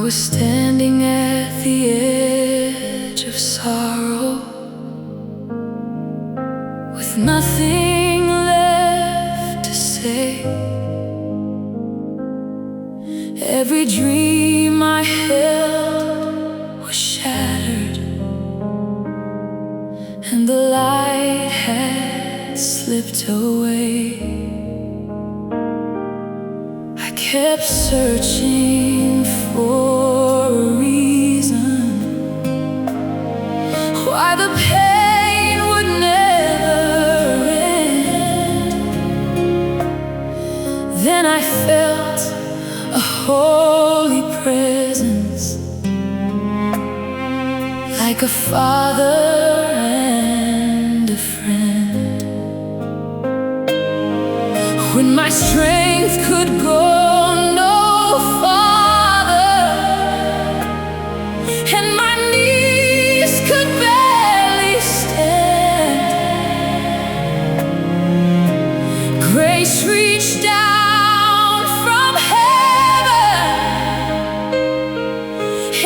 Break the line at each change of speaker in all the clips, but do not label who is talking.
was standing at the edge of sorrow, with nothing left to say. Every dream I held was shattered, and the light had slipped away. I kept searching for a reason why the pain would never end. Then I felt a holy presence, like a father and a friend. When my strength could go no farther, and my knees could barely stand, grace reached down from heaven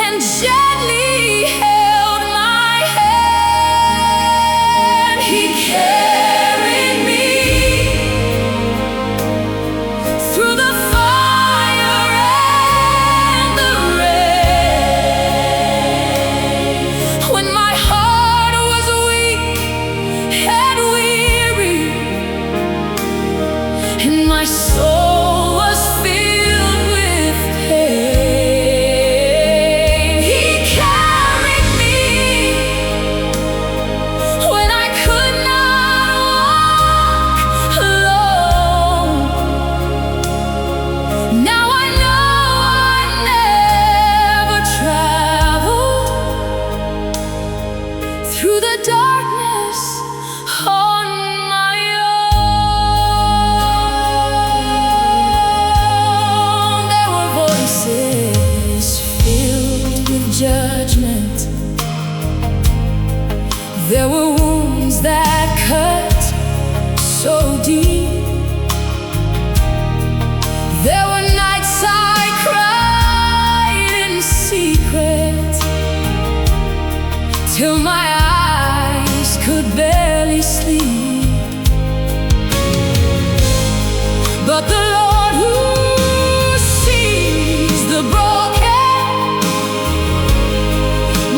and gently held my hand. He carried me through the fire and the rain. When my heart was weak and weary, and my soul was filled with pain, He carried me when I could not walk alone. Now I know I never traveled through the darkness on my own. There were voices filled with judgment, there were wounds that cut so deep. There were nights I cried in secret, till my eyes could barely sleep. But the Lord who sees the broken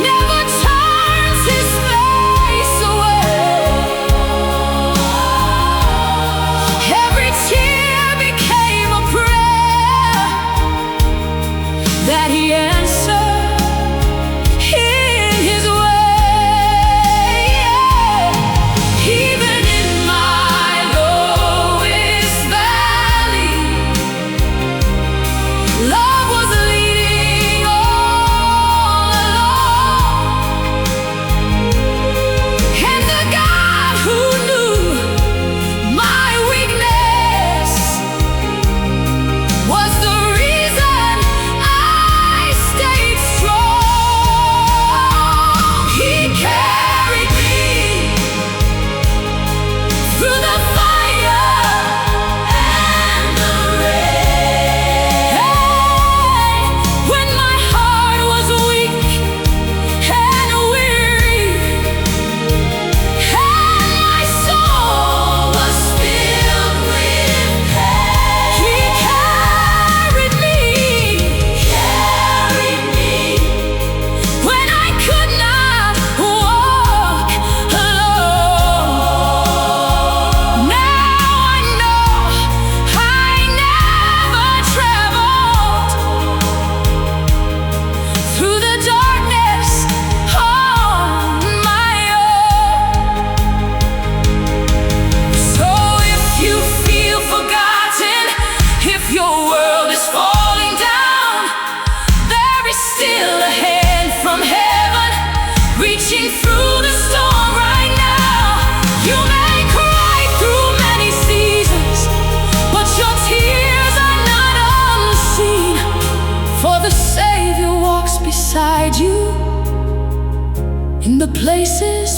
never turns His face away. Every tear became a prayer that He answered in His way. Even in my lowest valley, love was leading all along. And the God who knew my weakness was the reason I stayed strong. He carried me through the fire and the rain. When my heart was weak and weary, and my soul was filled with pain, He carried me when I could not walk alone. Now I know I never traveled through the darkness on my own. So if you feel forgotten, if your world is falling down, there is still a hand from heaven reaching through the storm right now. You may cry through many seasons, but your tears are not unseen, for the Savior walks beside you in the places